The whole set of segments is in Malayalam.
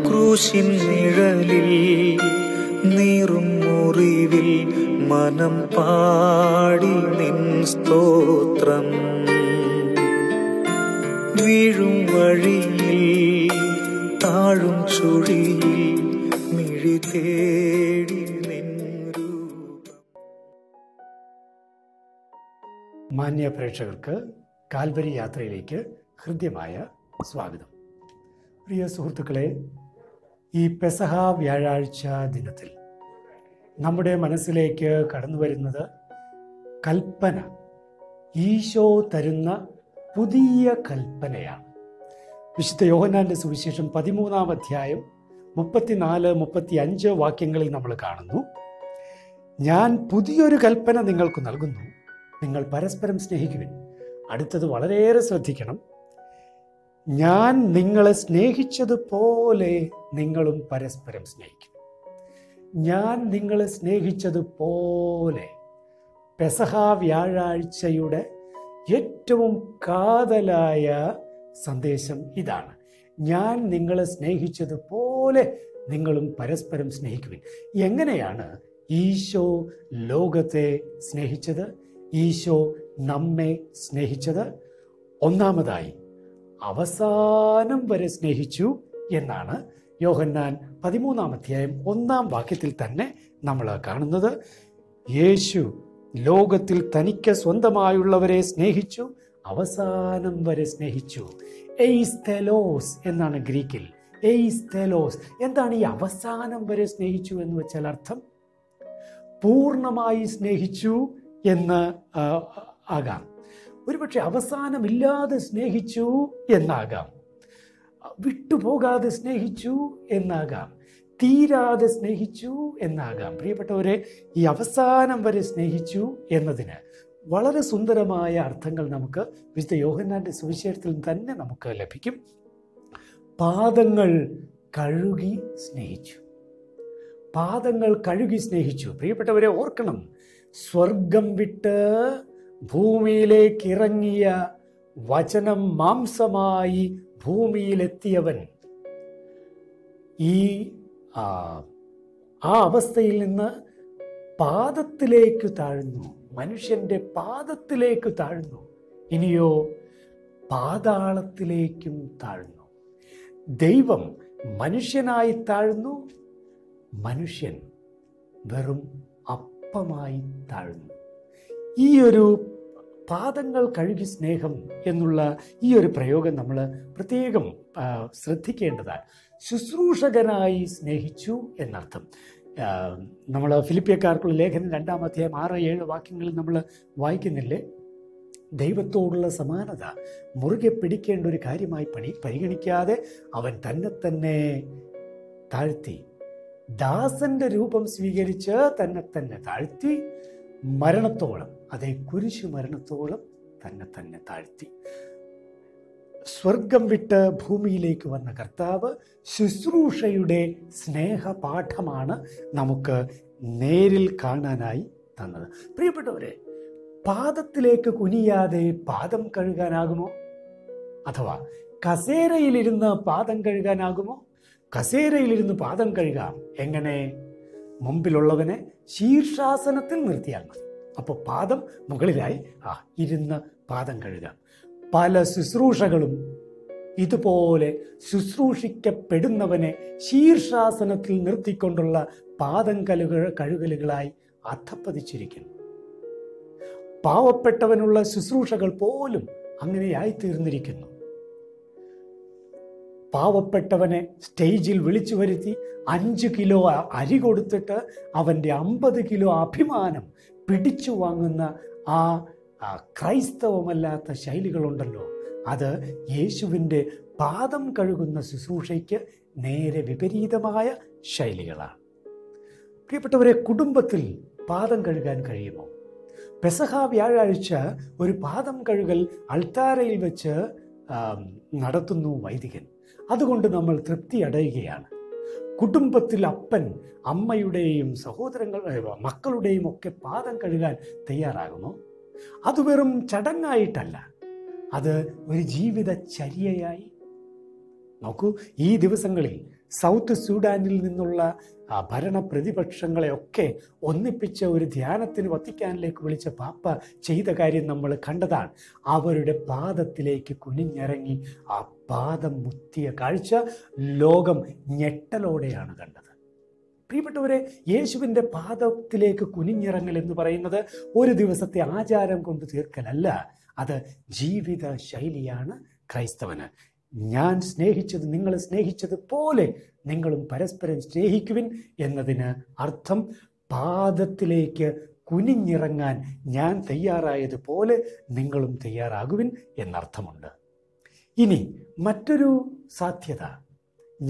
ക്രൂശിൻ നിഴലിൽ നീറും മുറിവിൽ മനം പാടി നിൻ സ്തോത്രം. വീഴും വഴിയിൽ താഴും ചുഴിയിൽ മിഴി തേടി നിൻ രൂപം. മാന്യ പ്രേക്ഷകർക്ക് കാൽവരി യാത്രയിലേക്ക് ഹൃദ്യമായ സ്വാഗതം. പ്രിയ സുഹൃത്തുക്കളെ, ഈ പെസഹ വ്യാഴാഴ്ച ദിനത്തിൽ നമ്മുടെ മനസ്സിലേക്ക് കടന്നു വരുന്നത് കൽപ്പന, ഈശോ തരുന്ന പുതിയ കൽപ്പനയാണ്. വിശുദ്ധ യോഹന്നാന്റെ സുവിശേഷം 13-ാം അധ്യായം 34-35 വാക്യങ്ങളിൽ നമ്മൾ കാണുന്നു, ഞാൻ പുതിയൊരു കൽപ്പന നിങ്ങൾക്ക് നൽകുന്നു, നിങ്ങൾ പരസ്പരം സ്നേഹിക്കുവിൻ. അടുത്തത് വളരെയേറെ ശ്രദ്ധിക്കണം. ഞാൻ നിങ്ങളെ സ്നേഹിച്ചതുപോലെ നിങ്ങളും പരസ്പരം സ്നേഹിക്കും. ഞാൻ നിങ്ങളെ സ്നേഹിച്ചതുപോലെ. പെസഹ വ്യാഴാഴ്ചയുടെ ഏറ്റവും കാതലായ സന്ദേശം ഇതാണ്. ഞാൻ നിങ്ങളെ സ്നേഹിച്ചതുപോലെ നിങ്ങളും പരസ്പരം സ്നേഹിക്കുവിൻ. എങ്ങനെയാണ് ഈശോ ലോകത്തെ സ്നേഹിച്ചത്? ഈശോ നമ്മെ സ്നേഹിച്ചത് ഒന്നാമതായി അവസാനം വരെ സ്നേഹിച്ചു എന്നാണ് യോഹന്നാൻ 13-ാം അധ്യായം 1-ാം വാക്യത്തിൽ തന്നെ നമ്മൾ കാണുന്നത്. യേശു ലോകത്തിൽ തനിക്ക് സ്വന്തമായുള്ളവരെ സ്നേഹിച്ചു, അവസാനം വരെ സ്നേഹിച്ചു. എയ്സ്തെലോസ് എന്നാണ് ഗ്രീക്കിൽ. എയ്സ്തെലോസ് എന്താണ് ഈ അവസാനം വരെ സ്നേഹിച്ചു എന്ന് വെച്ചാൽ അർത്ഥം? പൂർണ്ണമായി സ്നേഹിച്ചു എന്ന് ആകാം, ഒരുപക്ഷെ അവസാനമില്ലാതെ സ്നേഹിച്ചു എന്നാകാം, വിട്ടുപോകാതെ സ്നേഹിച്ചു എന്നാകാം, തീരാതെ സ്നേഹിച്ചു എന്നാകാം. പ്രിയപ്പെട്ടവരെ, ഈ അവസാനം വരെ സ്നേഹിച്ചു എന്നതിന് വളരെ സുന്ദരമായ അർത്ഥങ്ങൾ നമുക്ക് വിശുദ്ധ യോഹന്നാന്റെ സുവിശേഷത്തിൽ തന്നെ നമുക്ക് ലഭിക്കും. പാദങ്ങൾ കഴുകി സ്നേഹിച്ചു. പാദങ്ങൾ കഴുകി സ്നേഹിച്ചു. പ്രിയപ്പെട്ടവരെ, ഓർക്കണം, സ്വർഗം വിട്ട് ഭൂമിയിലേക്ക് ഇറങ്ങിയ വചനം മാംസമായി ഭൂമിയിലെത്തിയവൻ ആ അവസ്ഥയിൽ നിന്ന് പാദത്തിലേക്ക് താഴ്ന്നു, മനുഷ്യന്റെ പാദത്തിലേക്ക് താഴ്ന്നു. ഇനിയോ പാതാളത്തിലേക്കും താഴ്ന്നു. ദൈവം മനുഷ്യനായി താഴ്ന്നു, മനുഷ്യൻ വെറും അപ്പമായി താഴ്ന്നു. ഈ ഒരു പാദങ്ങൾ കഴുകി സ്നേഹം എന്നുള്ള ഈ ഒരു പ്രയോഗം നമ്മൾ പ്രത്യേകം ശ്രദ്ധിക്കേണ്ടതാണ്. ശുശ്രൂഷകനായി സ്നേഹിച്ചു എന്നർത്ഥം. നമ്മൾ ഫിലിപ്പിയക്കാർക്കുള്ള ലേഖനം 2-ാം അധ്യായം 6-7 വാക്യങ്ങളിൽ നമ്മൾ വായിക്കുന്നില്ലേ, ദൈവത്തോടുള്ള സമാനത മുറുകെ പിടിക്കേണ്ട ഒരു കാര്യമായി പരിഗണിക്കാതെ അവൻ തന്നെ താഴ്ത്തി, ദാസന്റെ രൂപം സ്വീകരിച്ച് തന്നെ താഴ്ത്തി, മരണത്തോളം, അതേ കുരിശു മരണത്തോളം തന്നെ താഴ്ത്തി. സ്വർഗം വിട്ട് ഭൂമിയിലേക്ക് വന്ന കർത്താവ് ശുശ്രൂഷയുടെ സ്നേഹപാഠമാണ് നമുക്ക് നേരിൽ കാണാനായി തന്നത്. പ്രിയപ്പെട്ടവരെ, പാദത്തിലേക്ക് കുനിയാതെ പാദം കഴുകാനാകുമോ? അഥവാ കസേരയിലിരുന്ന് പാദം കഴുകാനാകുമോ? കസേരയിലിരുന്ന് പാദം കഴുകാം. എങ്ങനെ? മുമ്പിലുള്ളവനെ ശീർഷാസനത്തിൽ നിർത്തിയാൽ മതി. അപ്പോൾ പാദം മുകളിലായി ഇരുന്ന് പാദം കഴുകാം. പല ശുശ്രൂഷകളും ഇതുപോലെ ശുശ്രൂഷിക്കപ്പെടുന്നവനെ ശീർഷാസനത്തിൽ നിർത്തിക്കൊണ്ടുള്ള പാദം കഴുകലുകളായി അധപ്പതിച്ചിരിക്കുന്നു. പാവപ്പെട്ടവനുള്ള ശുശ്രൂഷകൾ പോലും അങ്ങനെയായി തീർന്നിരിക്കുന്നു. പാവപ്പെട്ടവനെ സ്റ്റേജിൽ വിളിച്ചു വരുത്തി 5 കിലോ അരി കൊടുത്തിട്ട് അവൻ്റെ 50 കിലോ അഭിമാനം പിടിച്ചു വാങ്ങുന്ന ആ ക്രൈസ്തവമല്ലാത്ത ശൈലികളുണ്ടല്ലോ, അത് യേശുവിൻ്റെ പാദം കഴുകുന്ന ശുശ്രൂഷയ്ക്ക് നേരെ വിപരീതമായ ശൈലികളാണ്. പ്രിയപ്പെട്ടവരെ, കുടുംബത്തിൽ പാദം കഴുകാൻ കഴിയുമോ? പെസഹ വ്യാഴാഴ്ച ഒരു പാദം കഴുകൽ അൾത്താരയിൽ വെച്ച് നടത്തുന്നു വൈദികൻ. അതുകൊണ്ട് നമ്മൾ തൃപ്തി അടയുകയാണ്. കുടുംബത്തിൽ അപ്പൻ അമ്മയുടെയും മക്കളുടെയും ഒക്കെ പാദം കഴുകാൻ തയ്യാറാകുമോ? അത് വെറും ചടങ്ങായിട്ടല്ല, അത് ഒരു ജീവിതചര്യയായി. നോക്കൂ, ഈ ദിവസങ്ങളിൽ സൗത്ത് സുഡാനിൽ നിന്നുള്ള ഭരണ പ്രതിപക്ഷങ്ങളെയൊക്കെ ഒന്നിപ്പിച്ച ഒരു ധ്യാനത്തിന് വത്തിക്കാനിലേക്ക് വിളിച്ച പാപ്പ ചെയ്ത കാര്യം നമ്മൾ കണ്ടതാണ്. അവരുടെ പാദത്തിലേക്ക് കുനിഞ്ഞിറങ്ങി ആ പാദം മുത്തിയ കാഴ്ച ലോകം ഞെട്ടലോടെയാണ് കണ്ടത്. പ്രിയപ്പെട്ടവരെ, യേശുവിൻ്റെ പാദത്തിലേക്ക് കുനിഞ്ഞിറങ്ങൽ എന്ന് പറയുന്നത് ഒരു ദിവസത്തെ ആചാരം കൊണ്ട് തീർക്കലല്ല, അത് ജീവിത ശൈലിയാണ് ക്രൈസ്തവന്. ഞാൻ സ്നേഹിച്ചത് നിങ്ങളെ സ്നേഹിച്ചതുപോലെ നിങ്ങളും പരസ്പരം സ്നേഹിക്കുവിൻ എന്നതിന് അർത്ഥം പാദത്തിലേക്ക് കുനിഞ്ഞിറങ്ങാൻ ഞാൻ തയ്യാറായതുപോലെ നിങ്ങളും തയ്യാറാകുവിൻ എന്നർത്ഥമുണ്ട്. ഇനി മറ്റൊരു സാധ്യത,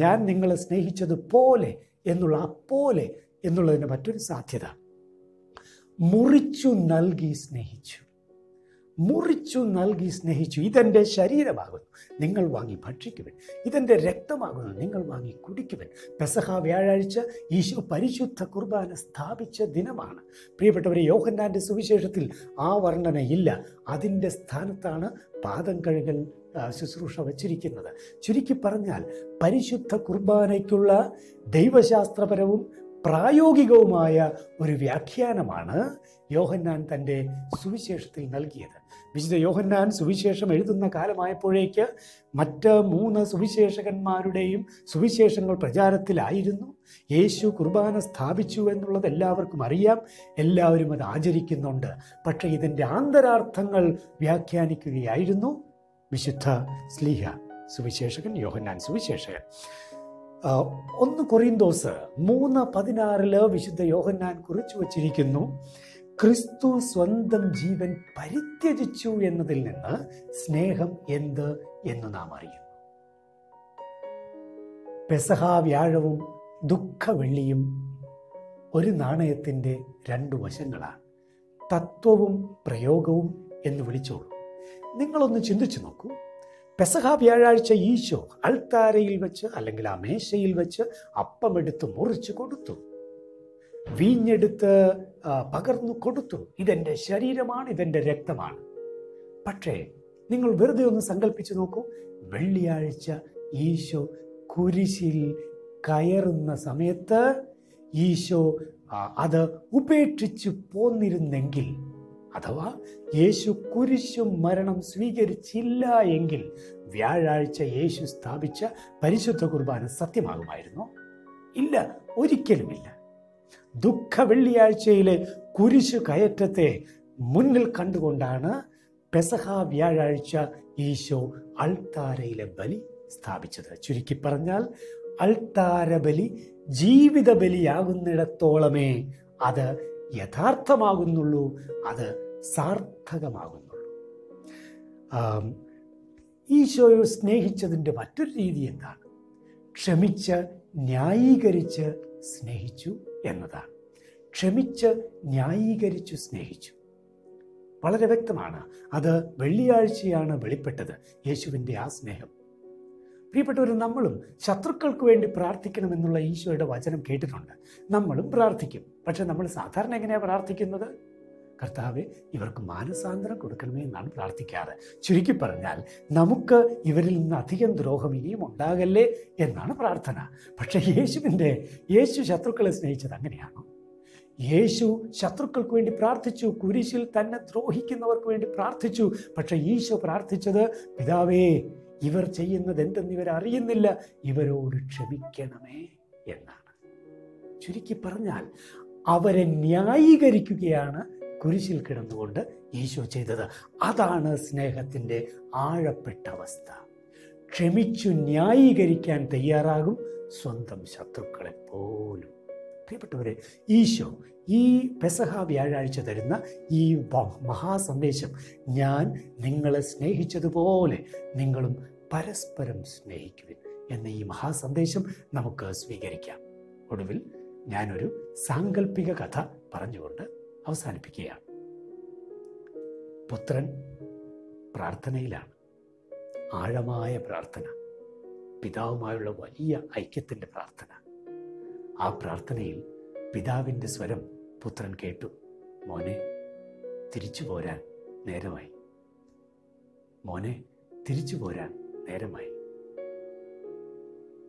ഞാൻ നിങ്ങളെ സ്നേഹിച്ചതുപോലെ എന്നുള്ള അപ്പോലെ എന്നുള്ളതിന് മറ്റൊരു സാധ്യത, മുറിച്ചു നൽകി സ്നേഹിച്ചു. മുറിച്ചു നൽകി സ്നേഹിച്ചു. ഇതെൻ്റെ ശരീരമാകുന്നു, നിങ്ങൾ വാങ്ങി ഭക്ഷിക്കുവിൻ. ഇതെൻ്റെ രക്തമാകുന്നു, നിങ്ങൾ വാങ്ങി കുടിക്കുവിൻ. പെസഹ വ്യാഴാഴ്ച ഈശോ പരിശുദ്ധ കുർബാന സ്ഥാപിച്ച ദിനമാണ്. പ്രിയപ്പെട്ടവരെ, യോഹന്നാൻ്റെ സുവിശേഷത്തിൽ ആ വർണ്ണനയില്ല. അതിൻ്റെ സ്ഥാനത്താണ് പാദം കഴുകൽ ശുശ്രൂഷ വച്ചിരിക്കുന്നത്. ചുരുക്കി പറഞ്ഞാൽ പരിശുദ്ധ കുർബാനയ്ക്കുള്ള ദൈവശാസ്ത്രപരവും പ്രായോഗികവുമായ ഒരു വ്യാഖ്യാനമാണ് യോഹന്നാൻ തൻ്റെ സുവിശേഷത്തിൽ നൽകിയത്. വിശുദ്ധ യോഹന്നാൻ സുവിശേഷം എഴുതുന്ന കാലമായപ്പോഴേക്ക് മറ്റ് 3 സുവിശേഷകന്മാരുടെയും സുവിശേഷങ്ങൾ പ്രചാരത്തിലായിരുന്നു. യേശു കുർബാന സ്ഥാപിച്ചു എന്നുള്ളത് എല്ലാവർക്കും അറിയാം, എല്ലാവരും അത് ആചരിക്കുന്നുണ്ട്. പക്ഷേ ഇതിൻ്റെ ആന്തരാർത്ഥങ്ങൾ വ്യാഖ്യാനിക്കുകയായിരുന്നു വിശുദ്ധ സ്ലീഹ സുവിശേഷകൻ, യോഹന്നാൻ സുവിശേഷകൻ. 1 കൊറിന്തോസ് 3:16 വിശുദ്ധ യോഹന്നാൻ കുറിച്ചു വച്ചിരിക്കുന്നു, ക്രിസ്തു സ്വന്തം ജീവൻ പരിത്യജിച്ചു എന്നതിൽ നിന്ന് സ്നേഹം എന്ത് എന്ന് നാം അറിയുന്നു. പെസഹ വ്യാഴവും ദുഃഖവെള്ളിയും ഒരു നാണയത്തിൻ്റെ 2 വശങ്ങളാണ്. തത്വവും പ്രയോഗവും എന്ന് വിളിച്ചോളൂ. നിങ്ങളൊന്ന് ചിന്തിച്ചു നോക്കൂ. പെസഹ വ്യാഴാഴ്ച ഈശോ അൾത്താരയിൽ വെച്ച് അല്ലെങ്കിൽ ആ മേശയിൽ വെച്ച് അപ്പമെടുത്ത് മുറിച്ച് കൊടുത്തു, വീഞ്ഞെടുത്ത് പകർന്നു കൊടുത്തു. ഇതെൻ്റെ ശരീരമാണ്, ഇതെൻ്റെ രക്തമാണ്. പക്ഷേ നിങ്ങൾ വെറുതെ ഒന്ന് സങ്കല്പിച്ചു നോക്കൂ. വെള്ളിയാഴ്ച ഈശോ കുരിശിൽ കയറുന്ന സമയത്ത് ഈശോ അത് ഉപേക്ഷിച്ച് പോന്നിരുന്നെങ്കിൽ, അഥവാ യേശു കുരിശു മരണം സ്വീകരിച്ചില്ല എങ്കിൽ വ്യാഴാഴ്ച യേശു സ്ഥാപിച്ച പരിശുദ്ധ കുർബാന സത്യമാകുമായിരുന്നോ? ഇല്ല, ഒരിക്കലുമില്ല. ദുഃഖ വെള്ളിയാഴ്ചയിലെ കുരിശു കയറ്റത്തെ മുന്നിൽ കണ്ടുകൊണ്ടാണ് പെസഹ വ്യാഴാഴ്ച ഈശോ അൾത്താരയിലെ ബലി സ്ഥാപിച്ചത്. ചുരുക്കി പറഞ്ഞാൽ അൾത്താര ബലി ജീവിത ബലിയാകുന്നിടത്തോളമേ അത് യഥാർത്ഥമാകുന്നുള്ളൂ, അത് സാർത്ഥകമാകുന്നുള്ളൂ. ഈശോയെ സ്നേഹിച്ചതിൻ്റെ മറ്റൊരു രീതി എന്താണ്? ക്ഷമിച്ച് ന്യായീകരിച്ച് സ്നേഹിച്ചു എന്നതാണ്. ക്ഷമിച്ച് ന്യായീകരിച്ചു സ്നേഹിച്ചു. വളരെ വ്യക്തമാണ്. അത് വെള്ളിയാഴ്ചയാണ് വെളിപ്പെട്ടത്, യേശുവിൻ്റെ ആ സ്നേഹം. പ്രിയപ്പെട്ടവർ, നമ്മളും ശത്രുക്കൾക്ക് വേണ്ടി പ്രാർത്ഥിക്കണമെന്നുള്ള ഈശോയുടെ വചനം കേട്ടിട്ടുണ്ട്. നമ്മളും പ്രാർത്ഥിക്കും. പക്ഷെ നമ്മൾ സാധാരണ എങ്ങനെയാണ് പ്രാർത്ഥിക്കുന്നത്? കർത്താവേ, ഇവർക്ക് മാനസാന്തരം കൊടുക്കണമേ എന്നാണ് പ്രാർത്ഥിക്കാറ്. ചുരുക്കി പറഞ്ഞാൽ നമുക്ക് ഇവരിൽ നിന്ന് അധികം ദ്രോഹം ഇനിയും ഉണ്ടാകല്ലേ എന്നാണ് പ്രാർത്ഥന. പക്ഷേ യേശു ശത്രുക്കളെ സ്നേഹിച്ചത് അങ്ങനെയാണോ? യേശു ശത്രുക്കൾക്ക് വേണ്ടി പ്രാർത്ഥിച്ചു, കുരിശിൽ തന്നെ ദ്രോഹിക്കുന്നവർക്ക് വേണ്ടി പ്രാർത്ഥിച്ചു. പക്ഷെ ഈശോ പ്രാർത്ഥിച്ചത്, പിതാവേ, ഇവർ ചെയ്യുന്നത് എന്തെന്ന് ഇവർ അറിയുന്നില്ല, ഇവരോട് ക്ഷമിക്കണമേ എന്നാണ്. ചുരുക്കി പറഞ്ഞാൽ അവരെ ന്യായീകരിക്കുകയാണ് കുരിശിൽ കിടന്നുകൊണ്ട് ഈശോ ചെയ്തത്. അതാണ് സ്നേഹത്തിൻ്റെ ആഴപ്പെട്ട അവസ്ഥ. ക്ഷമിച്ചു ന്യായീകരിക്കാൻ തയ്യാറാകും സ്വന്തം ശത്രുക്കളെ പോലും. പ്രിയപ്പെട്ടവരെ, ഈശോ ഈ പെസഹ വ്യാഴാഴ്ച തരുന്ന ഈ മഹാസന്ദേശം, ഞാൻ നിങ്ങളെ സ്നേഹിച്ചതുപോലെ നിങ്ങളും പരസ്പരം സ്നേഹിക്കുവിൻ എന്ന ഈ മഹാസന്ദേശം നമുക്ക് സ്വീകരിക്കാം. ഒടുവിൽ ഞാനൊരു സാങ്കല്പിക കഥ പറഞ്ഞുകൊണ്ട് അവസാനിപ്പിക്കുകയാണ്. പുത്രൻ പ്രാർത്ഥനയിലാണ്, ആഴമായ പ്രാർത്ഥന, പിതാവുമായുള്ള വലിയ ഐക്യത്തിൻ്റെ പ്രാർത്ഥന. ആ പ്രാർത്ഥനയിൽ പിതാവിൻ്റെ സ്വരം പുത്രൻ കേട്ടു, മോനെ, തിരിച്ചു പോരാൻ നേരമായി. മോനെ, തിരിച്ചു പോരാൻ നേരമായി.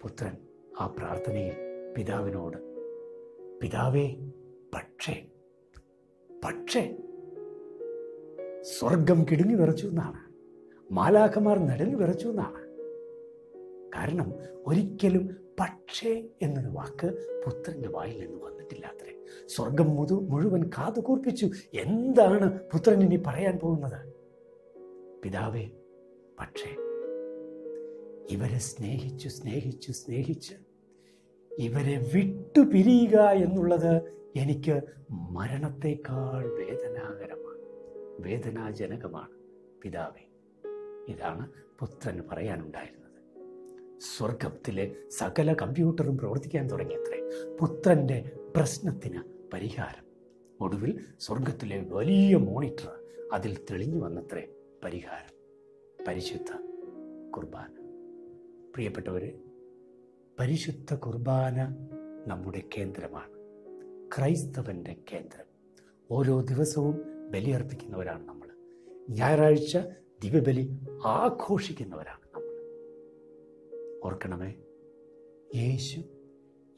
പുത്രൻ ആ പ്രാർത്ഥനയിൽ പിതാവിനോട്, പിതാവേ, പക്ഷേ സ്വർഗം കിടുങ്ങി വിറച്ചു എന്നാണ്, മാലാഖമാർ നടുങ്ങി വിറച്ചു എന്നാണ്. കാരണം ഒരിക്കലും പക്ഷേ എന്നൊരു വാക്ക് പുത്രന്റെ വായിൽ നിന്ന് വന്നിട്ടില്ലാത്രേ. സ്വർഗം മുഴുവൻ കാതുകൂർപ്പിച്ചു. എന്താണ് പുത്രൻ ഇനി പറയാൻ പോകുന്നത്? പിതാവേ, പക്ഷേ ഇവരെ സ്നേഹിച്ച് ഇവരെ വിട്ടുപിരിയുക എന്നുള്ളത് എനിക്ക് മരണത്തെക്കാൾ വേദനാജനകമാണ് പിതാവേ. ഇതാണ് പുത്രന് പറയാനുണ്ടായിരുന്നത്. സ്വർഗത്തിലെ സകല കമ്പ്യൂട്ടറും പ്രവർത്തിക്കാൻ തുടങ്ങിയത്രേ പുത്രന്റെ പ്രശ്നത്തിന് പരിഹാരം. ഒടുവിൽ സ്വർഗത്തിലെ വലിയ മോണിറ്റർ, അതിൽ തെളിഞ്ഞു വന്നത്രേ പരിഹാരം: പരിശുദ്ധ കുർബാന. പ്രിയപ്പെട്ടവരെ, പരിശുദ്ധ കുർബാന നമ്മുടെ കേന്ദ്രമാണ്, ക്രൈസ്തവന്റെ കേന്ദ്രം. ഓരോ ദിവസവും ബലിയർപ്പിക്കുന്നവരാണ് നമ്മൾ. ഞായറാഴ്ച ദിവ്യബലി ആഘോഷിക്കുന്നവരാണ് നമ്മൾ. ഓർക്കണമേ, യേശു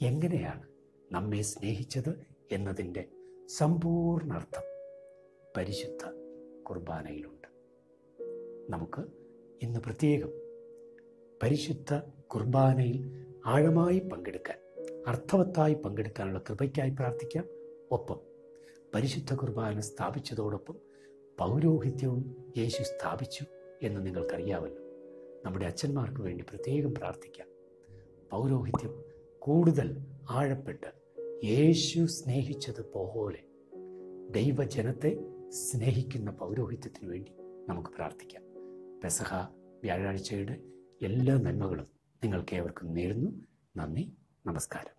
എങ്ങനെയാണ് നമ്മെ സ്നേഹിച്ചത് എന്നതിൻ്റെ സമ്പൂർണ്ണ അർത്ഥം പരിശുദ്ധ കുർബാനയിലുണ്ട്. നമുക്ക് ഇന്ന് പ്രത്യേകം പരിശുദ്ധ കുർബാനയിൽ ആഴമായി പങ്കെടുക്കാൻ, അർത്ഥവത്തായി പങ്കെടുക്കാനുള്ള കൃപയ്ക്കായി പ്രാർത്ഥിക്കാം. ഒപ്പം പരിശുദ്ധ കുർബാന സ്ഥാപിച്ചതോടൊപ്പം പൗരോഹിത്യവും യേശു സ്ഥാപിച്ചു എന്ന് നിങ്ങൾക്കറിയാമല്ലോ. നമ്മുടെ അച്ഛന്മാർക്ക് വേണ്ടി പ്രത്യേകം പ്രാർത്ഥിക്കാം. പൗരോഹിത്യം കൂടുതൽ ആഴപ്പെട്ട് യേശു സ്നേഹിച്ചതുപോലെ ദൈവജനത്തെ സ്നേഹിക്കുന്ന പൗരോഹിത്യത്തിന് വേണ്ടി നമുക്ക് പ്രാർത്ഥിക്കാം. പെസഹ വ്യാഴാഴ്ചയുടെ എല്ലാ നന്മകളും നിങ്ങൾക്ക് ഏവർക്കും നേരുന്നു. നന്ദി, നമസ്കാരം.